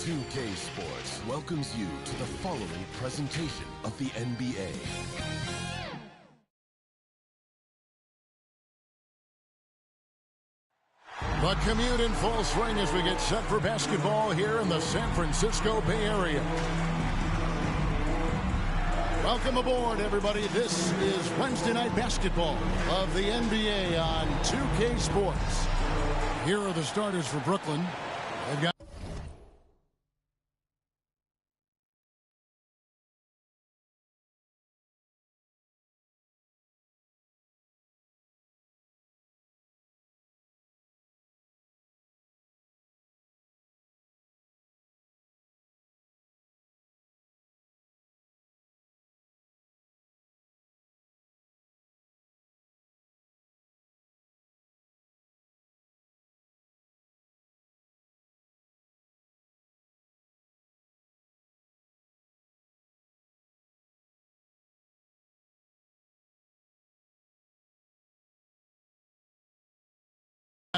2K Sports welcomes you to the following presentation of the NBA. The commute in full swing as we get set for basketball here in the San Francisco Bay Area. Welcome aboard, everybody. This is Wednesday night basketball of the NBA on 2K Sports. Here are the starters for Brooklyn. They've got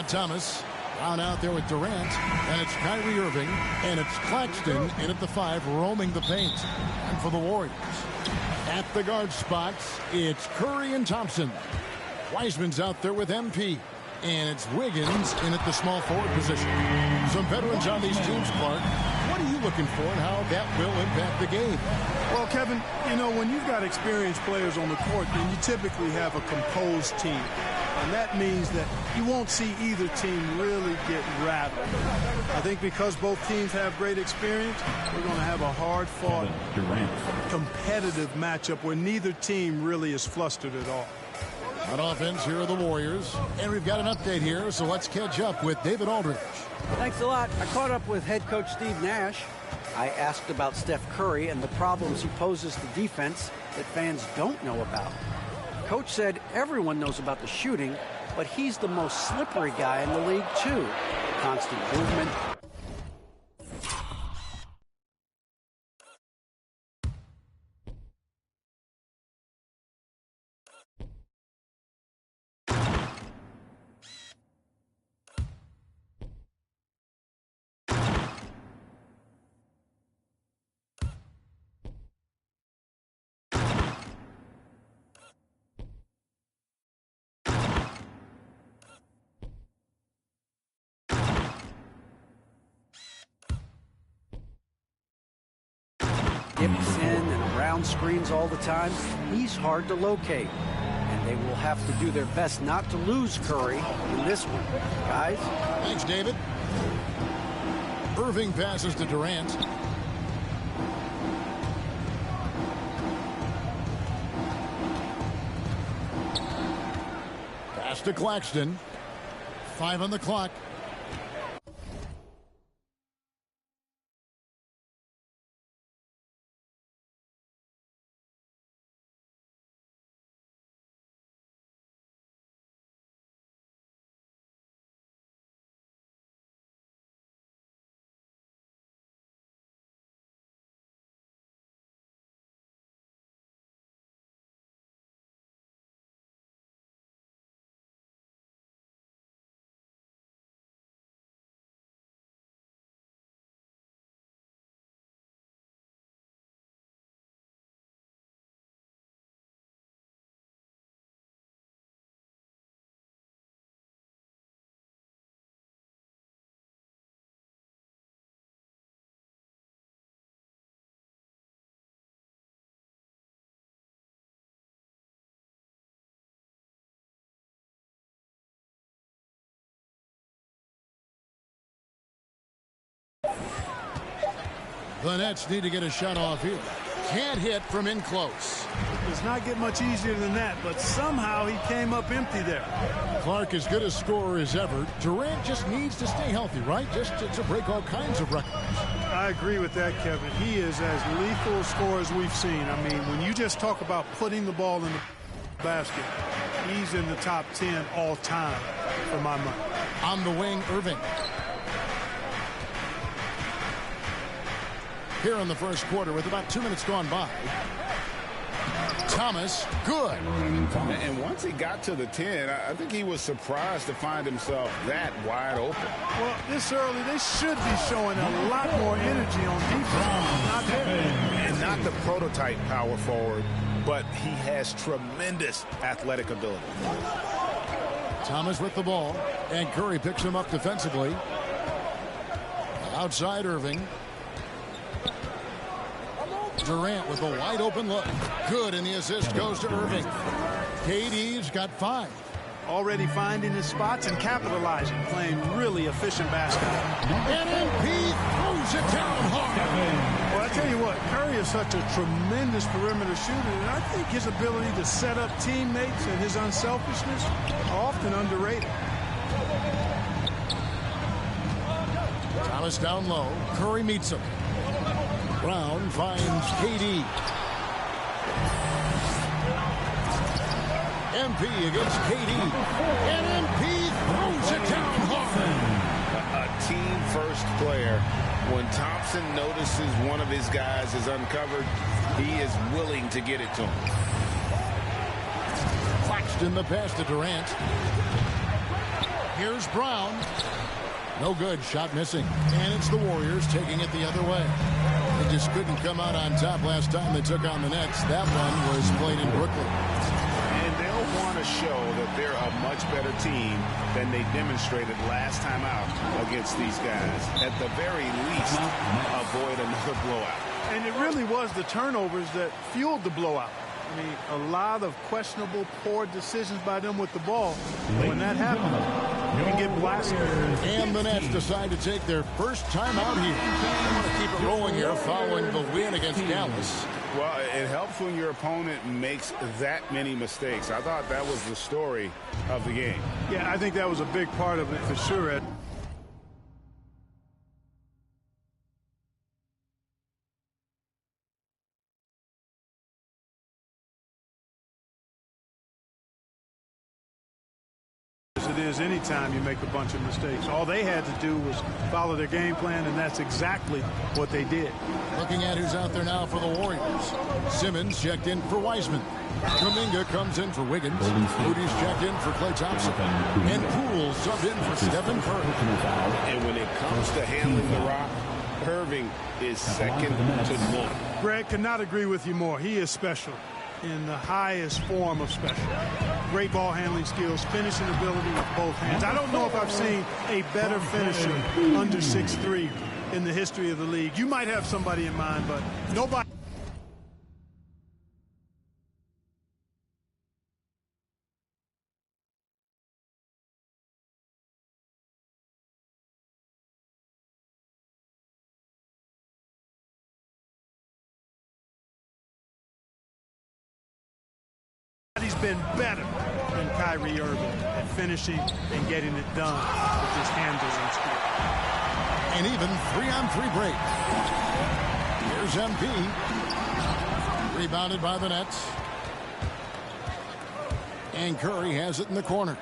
Thomas down out there with Durant, and it's Kyrie Irving, and it's Claxton in at the 5, roaming the paint. And for the Warriors, at the guard spots, it's Curry and Thompson. Wiseman's out there with MP, and it's Wiggins in at the small forward position. Some veterans on these teams, Clark. What are you looking for and how that will impact the game? Well, Kevin, you know, when you've got experienced players on the court, then you typically have a composed team. And that means that you won't see either team really get rattled. I think because both teams have great experience, we're going to have a hard-fought, competitive matchup where neither team really is flustered at all. On offense, here are the Warriors. And we've got an update here, so let's catch up with David Aldridge. Thanks a lot. I caught up with head coach Steve Nash. I asked about Steph Curry and the problems he poses to defense that fans don't know about. Coach said everyone knows about the shooting, but he's the most slippery guy in the league, too. Constant movement. Dips in and around screens all the time. He's hard to locate. And they will have to do their best not to lose Curry in this one. Guys? Thanks, David. Irving passes to Durant. Pass to Claxton. 5 on the clock. The Nets need to get a shot off here. Can't hit from in close. It does not get much easier than that, but somehow he came up empty there. Clark as good a scorer as ever. Durant just needs to stay healthy, right? Just to break all kinds of records. I agree with that, Kevin. He is as lethal a scorer as we've seen. I mean, when you just talk about putting the ball in the basket, he's in the top 10 all time for my money. On the wing, Irving. Here in the first quarter with about 2 minutes gone by. Thomas, good. And once he got to the 10, I think he was surprised to find himself that wide open. Well, this early, they should be showing a lot more energy on defense. Not there. And not the prototype power forward, but he has tremendous athletic ability. Thomas with the ball, and Curry picks him up defensively. Outside Irving. Durant with a wide open look. Good, and the assist goes to Irving. KD's got 5. Already finding his spots and capitalizing, playing really efficient basketball. And MP throws it down hard. Well, I tell you what, Curry is such a tremendous perimeter shooter, and I think his ability to set up teammates and his unselfishness are often underrated. Thomas down low. Curry meets him. Brown finds KD. MP against KD. And MP throws it down hard. A team-first player. When Thompson notices one of his guys is uncovered, he is willing to get it to him. Claxton the pass to Durant. Here's Brown. No good. Shot missing. And it's the Warriors taking it the other way. They just couldn't come out on top last time they took on the Nets. That one was played in Brooklyn. And they'll want to show that they're a much better team than they demonstrated last time out against these guys. At the very least, avoid another blowout. And it really was the turnovers that fueled the blowout. I mean, a lot of questionable, poor decisions by them with the ball. When that happened, you can get blasted. And the Nets decide to take their first time out here. They want to keep it rolling here following the win against Dallas. Well, it helps when your opponent makes that many mistakes. I thought that was the story of the game. Yeah, I think that was a big part of it for sure, Ed. It is anytime you make a bunch of mistakes. All they had to do was follow their game plan, and that's exactly what they did. Looking at who's out there now for the Warriors. Simmons checked in for Wiseman. Kuminga comes in for Wiggins. Moody's checked in for Klay Thompson. And Poole subbed in for Stephen Curry. And when it comes to handling the rock, Irving is second to none. Greg, could not agree with you more. He is special in the highest form of special. Great ball handling skills, finishing ability with both hands. I don't know if I've seen a better finisher under 6'3" in the history of the league. You might have somebody in mind, but nobody. He's been better than Kyrie Irving at finishing and getting it done with his handles and skill. And even 3-on-3 break. Here's MP. Rebounded by the Nets. And Curry has it in the corner.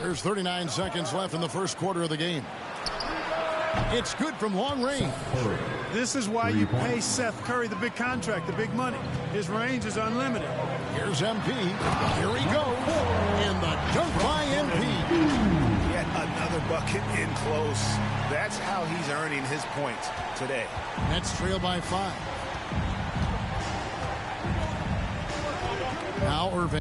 There's 39 seconds left in the first quarter of the game. It's good from long range. This is why you pay Seth Curry the big contract, the big money. His range is unlimited. Here's MP. Here he goes. And the dunk by MP. Yet another bucket in close. That's how he's earning his points today. Nets trail by 5. Now Irving.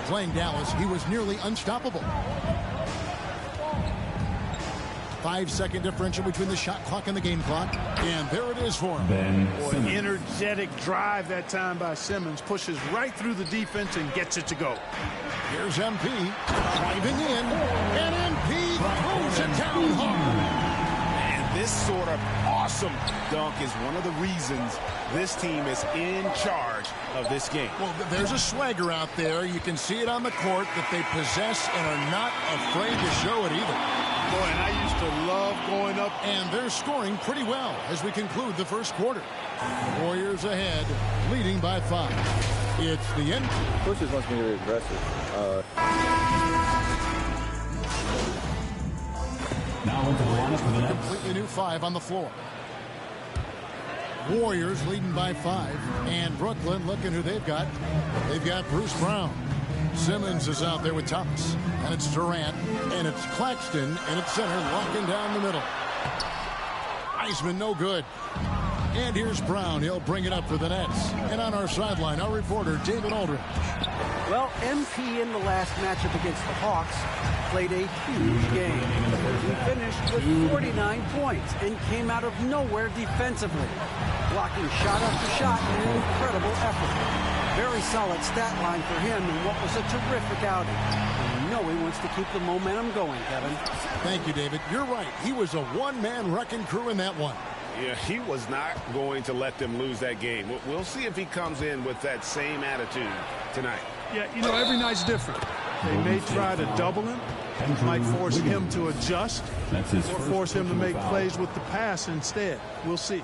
Playing Dallas, he was nearly unstoppable. 5-second differential between the shot clock and the game clock. And there it is for him. Boy, energetic drive that time by Simmons. Pushes right through the defense and gets it to go. Here's MP driving in. And MP throws it down hard. And this sort of awesome dunk is one of the reasons this team is in charge of this game. Well, there's a swagger out there. You can see it on the court that they possess and are not afraid to show it either. Boy, and I used to love going up. And they're scoring pretty well as we conclude the first quarter. Warriors ahead, leading by 5. It's the end. Coach just wants me to be aggressive. Now into the lineup for the next. Completely new 5 on the floor. Warriors leading by 5. And Brooklyn, looking who they've got. They've got Bruce Brown. Simmons is out there with Thomas. And it's Durant. And it's Claxton. And it's center, locking down the middle. Eisman, no good. And here's Brown. He'll bring it up for the Nets. And on our sideline, our reporter, David Aldridge. Well, MP in the last matchup against the Hawks played a huge game. He finished with 49 points and came out of nowhere defensively, blocking shot after shot in an incredible effort. Very solid stat line for him in what was a terrific outing. And you know he wants to keep the momentum going, Kevin. Thank you, David. You're right. He was a one-man wrecking crew in that one. Yeah, he was not going to let them lose that game. We'll see if he comes in with that same attitude tonight. Yeah, you know, every night's different. They may try to double him. Might force him to adjust or force him to make plays with the pass instead. We'll see.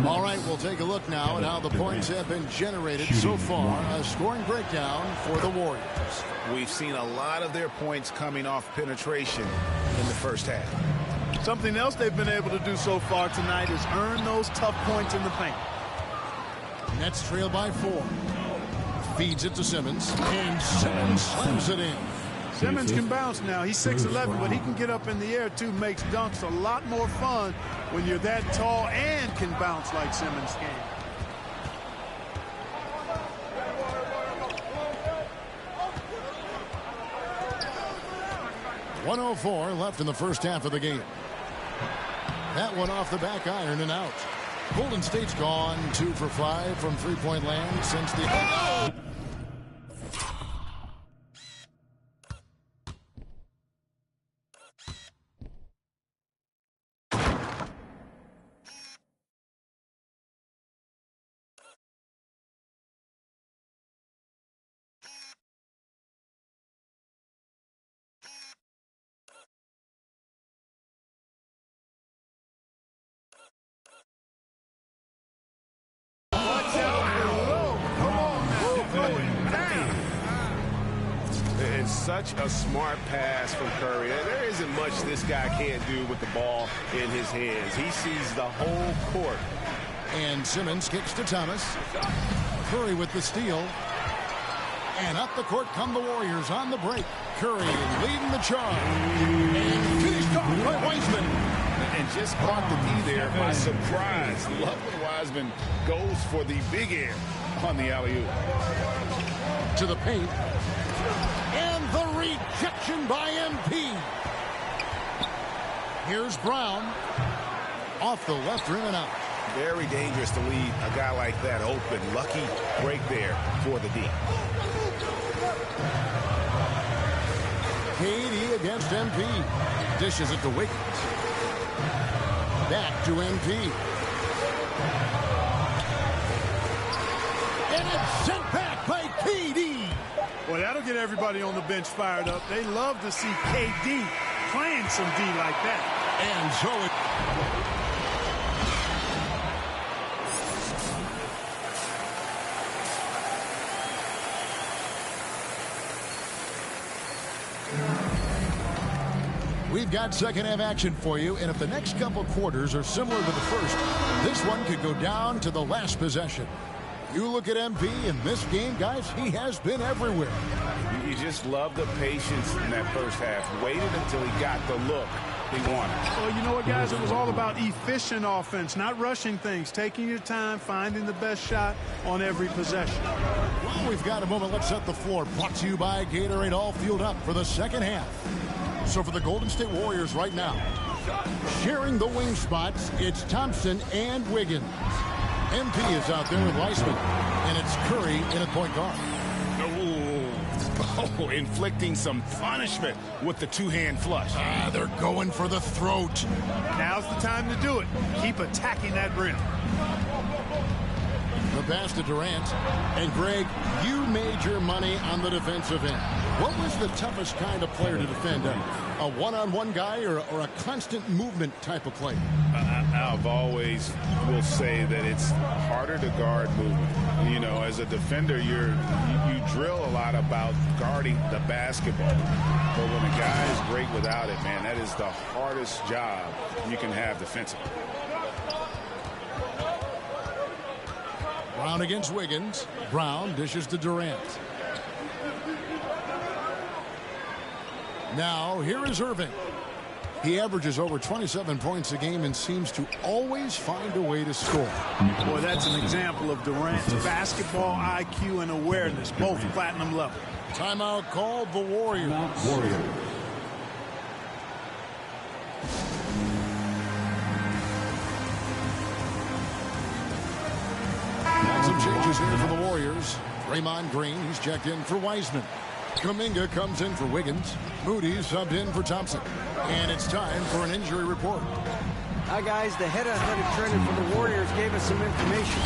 All right, we'll take a look now at how the points have been generated so far. A scoring breakdown for the Warriors. We've seen a lot of their points coming off penetration in the first half. Something else they've been able to do so far tonight is earn those tough points in the paint. Nets trail by 4. Feeds it to Simmons. And Simmons slams it in. Simmons can bounce now. He's 6'11", but he can get up in the air, too. Makes dunks a lot more fun when you're that tall and can bounce like Simmons can. .104 left in the first half of the game. That one off the back iron and out. Golden State's gone 2 for 5 from three-point land since the... Such a smart pass from Curry. There isn't much this guy can't do with the ball in his hands. He sees the whole court. And Simmons kicks to Thomas. Curry with the steal. And up the court come the Warriors on the break. Curry leading the charge. And finished off by Wiseman. And just caught the D there by surprise. Love when Wiseman goes for the big air on the alley-oop. To the paint. And the rejection by MP. Here's Brown. Off the left rim and out. Very dangerous to leave a guy like that open. Lucky break there for the D. KD against MP. Dishes it to Wiggins. Back to MP. And it's sent back by KD. Well, that'll get everybody on the bench fired up. They love to see KD playing some D like that. And so it. We've got second half action for you, and if the next couple quarters are similar to the first, this one could go down to the last possession. You look at MP in this game, guys, he has been everywhere. You just love the patience in that first half. Waited until he got the look they wanted. Well, you know what, guys? It was all about efficient offense, not rushing things, taking your time, finding the best shot on every possession. Well, we've got a moment. Let's set the floor. Brought to you by Gatorade, all fueled up for the second half. So for the Golden State Warriors right now, sharing the wing spots, it's Thompson and Wiggins. MP is out there with Weissman, and it's Curry in at point guard. Oh, inflicting some punishment with the two-hand flush. They're going for the throat. Now's the time to do it. Keep attacking that rim. The pass to Durant. And Greg, you made your money on the defensive end. What was the toughest kind of player to defend? A one-on-one guy or a constant movement type of player? I've always will say that it's harder to guard movement. You know, as a defender, you drill a lot about guarding the basketball. But when a guy is great without it, man, that is the hardest job you can have defensively. Brown against Wiggins. Brown dishes to Durant. Now, here is Irving. He averages over 27 points a game and seems to always find a way to score. Boy, that's an example of Durant's basketball IQ and awareness, both platinum level. Timeout called the Warriors. Some changes here for the Warriors. Draymond Green, he's checked in for Wiseman. Kuminga comes in for Wiggins. Moody subbed in for Thompson. And it's time for an injury report. Hi, guys. The head athletic trainer for the Warriors gave us some information.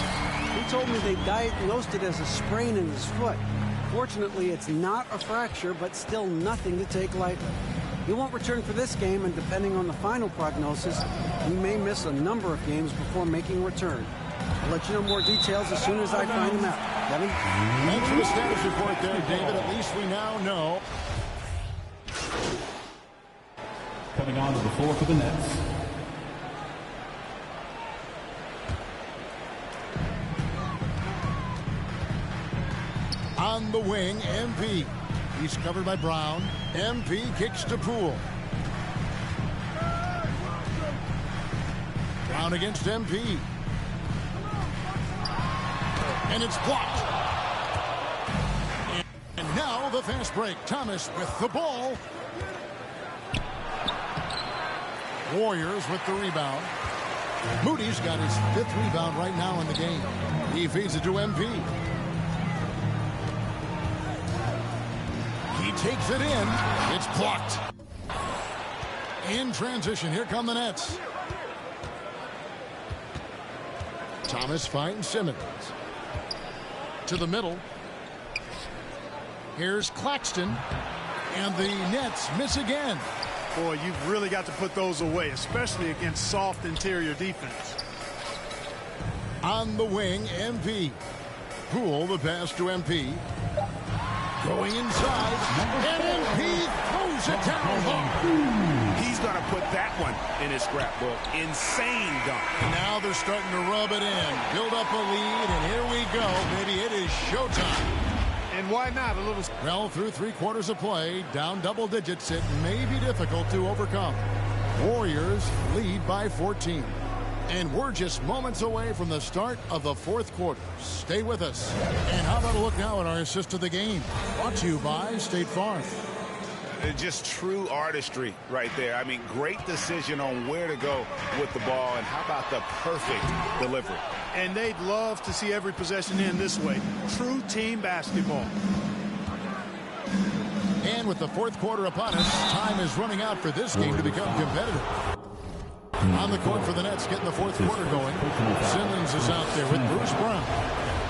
He told me they diagnosed it as a sprain in his foot. Fortunately, it's not a fracture, but still nothing to take lightly. He won't return for this game, and depending on the final prognosis, he may miss a number of games before making a return. I'll let you know more details as soon as I find him out. Kevin? Thanks for the status report there, David. At least we now know. Coming on to the floor for the Nets. On the wing, MP. He's covered by Brown. MP kicks to Poole. Brown against MP. And it's blocked. And now the fast break. Thomas with the ball. Warriors with the rebound. Moody's got his 5th rebound right now in the game. He feeds it to MP. He takes it in. It's blocked. In transition, here come the Nets. Thomas finds Simmons. To the middle. Here's Claxton. And the Nets miss again. Boy, you've really got to put those away, especially against soft interior defense. On the wing, MP. Poole, the pass to MP. Going inside. And MP throws it down hard. He's going to put that one in his scrapbook. Insane dunk. Now they're starting to rub it in. Build up a lead, and here we go, baby. It is showtime. And why not a little... Well, through 3 quarters of play, down double digits, it may be difficult to overcome. Warriors lead by 14. And we're just moments away from the start of the 4th quarter. Stay with us. And how about a look now at our assist of the game? Brought to you by State Farm. Just true artistry right there. I mean, great decision on where to go with the ball, and how about the perfect delivery. And they'd love to see every possession end this way. True team basketball. And with the 4th quarter upon us, time is running out for this game to become competitive. On the court for the Nets, getting the 4th quarter going. Simmons is out there with Bruce Brown.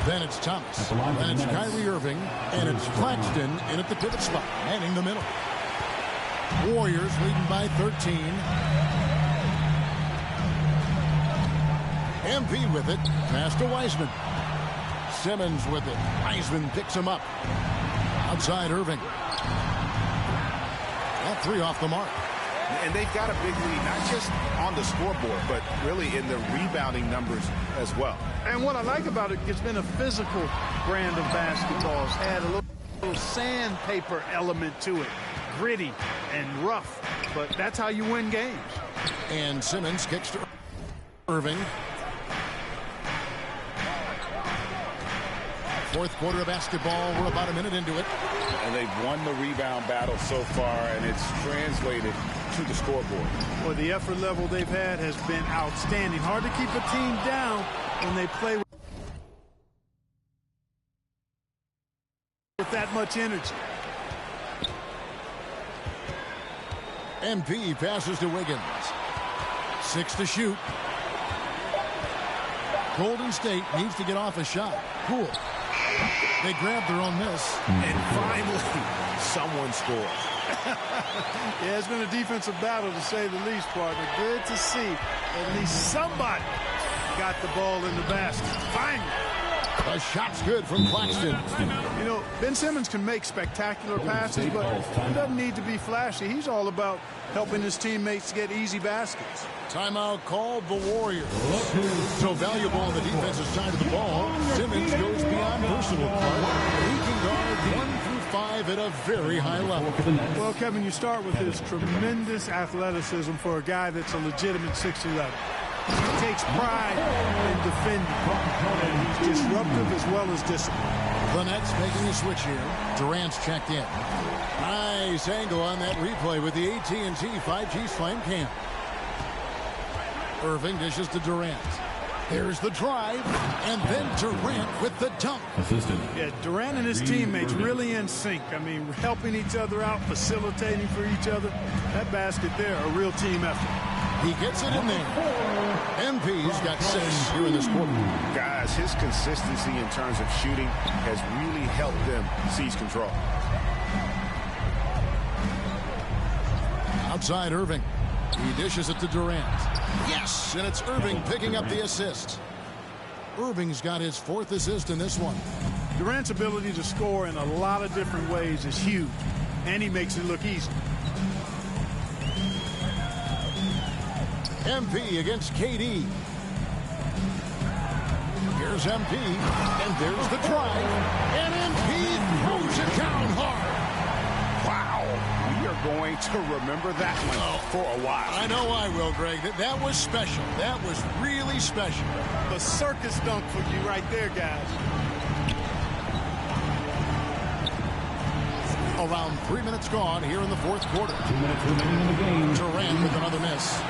Then it's Thomas. Then it's Kyrie Irving. And it's Claxton in at the pivot spot, manning the middle. Warriors leading by 13. MP with it. Pass to Wiseman. Simmons with it. Wiseman picks him up. Outside Irving. That 3 off the mark. And they've got a big lead, not just on the scoreboard, but really in the rebounding numbers as well. And what I like about it, it's been a physical brand of basketball. It's had a little sandpaper element to it. Gritty and rough. but that's how you win games. And Simmons kicks to Irving. Fourth quarter of basketball. We're about a minute into it. And they've won the rebound battle so far, and it's translated to the scoreboard. Well, the effort level they've had has been outstanding. Hard to keep a team down when they play with that much energy. MP passes to Wiggins. 6 to shoot. Golden State needs to get off a shot. Cool. They grab their own miss. And finally, someone scores. Yeah, it's been a defensive battle to say the least, partner. Good to see at least somebody got the ball in the basket. Finally. The shot's good from Claxton. You know, Ben Simmons can make spectacular passes, but he doesn't need to be flashy. He's all about helping his teammates get easy baskets. Timeout called the Warriors. So valuable on the defensive side of the ball. Simmons goes beyond personal part. He can guard 1 through 5 at a very high level. Well, Kevin, you start with his tremendous athleticism for a guy that's a legitimate 6'11". He takes pride in defending, and he's disruptive as well as disciplined. The Nets making a switch here. Durant's checked in. Nice angle on that replay with the AT&T 5G Slam Cam. Irving dishes to Durant. There's the drive, and then Durant with the dunk. Yeah, Durant and his teammates really in sync. I mean, helping each other out, facilitating for each other. That basket there, a real team effort. He gets it in there. MP's got 6 here in this quarter. Guys, his consistency in terms of shooting has really helped them seize control. Outside Irving. He dishes it to Durant. Yes, and it's Irving picking up the assist. Irving's got his 4th assist in this one. Durant's ability to score in a lot of different ways is huge, and he makes it look easy. MP against KD. Here's MP, and there's the drive, and MP throws it down hard. Wow, we are going to remember that one for a while. I know I will, Greg. That was special. That was really special. The circus dunk for you right there, guys. Around 3 minutes gone here in the fourth quarter. 2 minutes remaining in the game. Durant with another miss.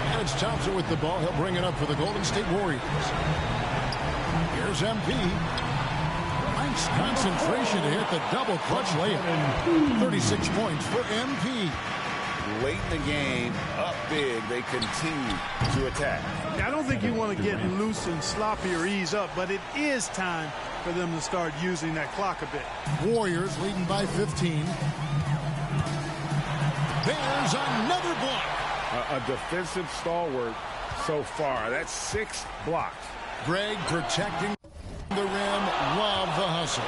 And it's Thompson with the ball. He'll bring it up for the Golden State Warriors. Here's MP. Nice concentration to hit the double clutch layup. 36 points for MP. Late in the game, up big, they continue to attack. I don't think you want to get loose and sloppy or ease up, but it is time for them to start using that clock a bit. Warriors leading by 15. There's another block. A defensive stalwart so far. That's 6 blocks. Greg protecting the rim. Love the hustle.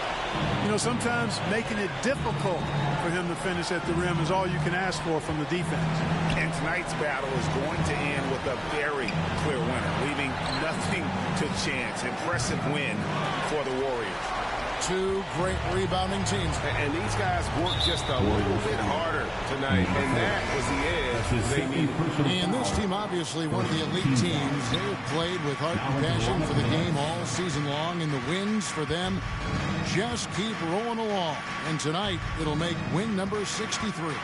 You know, sometimes making it difficult for him to finish at the rim is all you can ask for from the defense. And tonight's battle is going to end with a very clear winner, leaving nothing to chance. Impressive win for the Warriors. 2 great rebounding teams. And these guys worked just a little bit harder tonight, and that was the edge they needed. And this team, obviously one of the elite teams. They have played with heart and passion for the game all season long, and the wins for them just keep rolling along. And tonight, it'll make win number 63.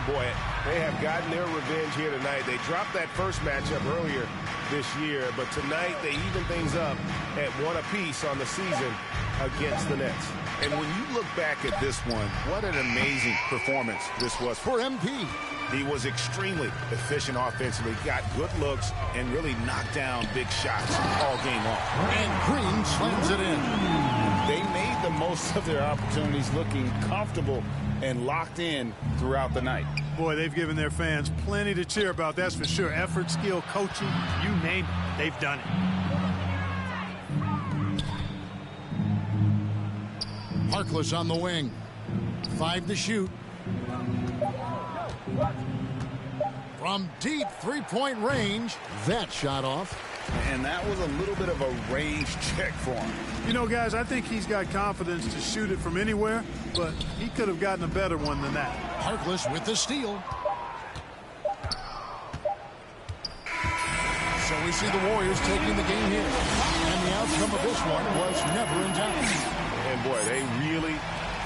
Boy, they have gotten their revenge here tonight. They dropped that first matchup earlier this year, but tonight they even things up at 1 apiece on the season against the Nets. And when you look back at this one, what an amazing performance this was For MP. He was extremely efficient offensively, got good looks, and really knocked down big shots all game long. And Green slams it in. They made the most of their opportunities, looking comfortable and locked in throughout the night. Boy, they've given their fans plenty to cheer about, that's for sure. Effort, skill, coaching, you name it, they've done it. Harkless on the wing. 5 to shoot. From deep 3-point range, that shot off. And that was a little bit of a range check for him. You know, guys, I think he's got confidence to shoot it from anywhere, but he could have gotten a better one than that. Harkless with the steal. So we see the Warriors taking the game here. And the outcome of this one was never in doubt. And, boy, they really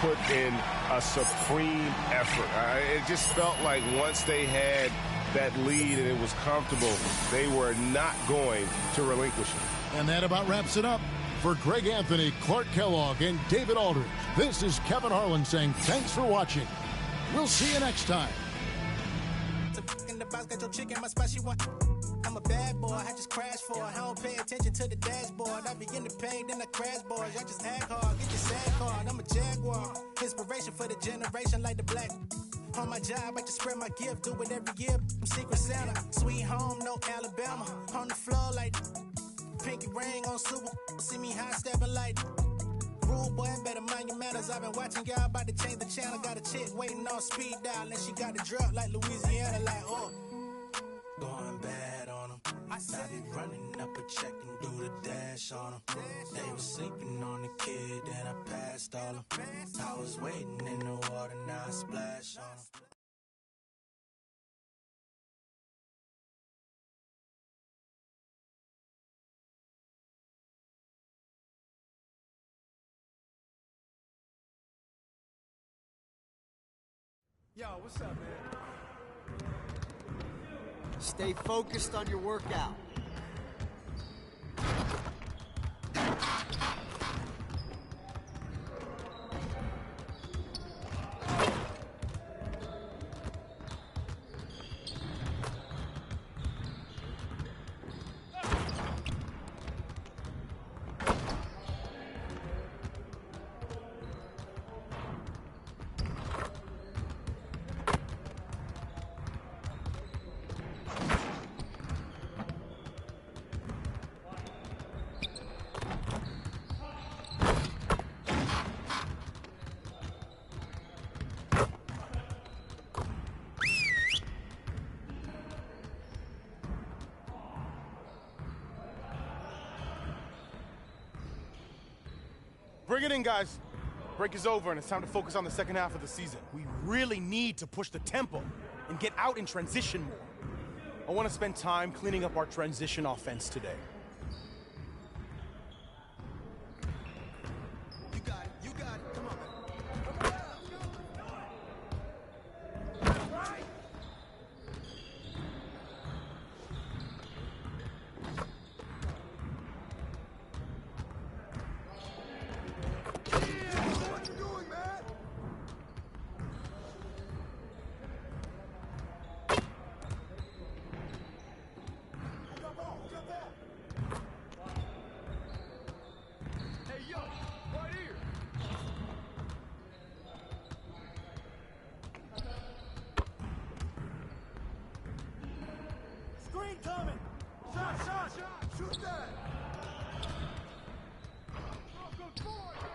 put in a supreme effort. It just felt like once they had that lead and it was comfortable, they were not going to relinquish it. And that about wraps it up. For Greg Anthony, Clark Kellogg, and David Aldridge, this is Kevin Harlan saying thanks for watching. We'll see you next time. I'm a bad boy, I just crash for it. I don't pay attention to the dashboard. I be in the pain, then I crash board. Y'all just act hard, get your sad card. I'm a jaguar, inspiration for the generation like the black. On my job, I just spread my gift, do it every year. I'm Secret Santa, sweet home, no Alabama. On the floor like pinky ring on Super. See me high stepping like rude boy, better mind your manners. I've been watching y'all about to change the channel. Got a chick waiting on speed dial, and she got the drop like Louisiana, like going bad on them. I be running up a check and do the dash on them. They was sleeping on the kid, then I passed all them. I was waiting in the water, now I splash on them. Yo, what's up, man? Stay focused on your workout. Bring it in, guys. Break is over, and it's time to focus on the second half of the season. We really need to push the tempo and get out in transition more. I want to spend time cleaning up our transition offense today. You got it, you got it. Come on, man. Screen coming! Shot! Shoot that! Go forward!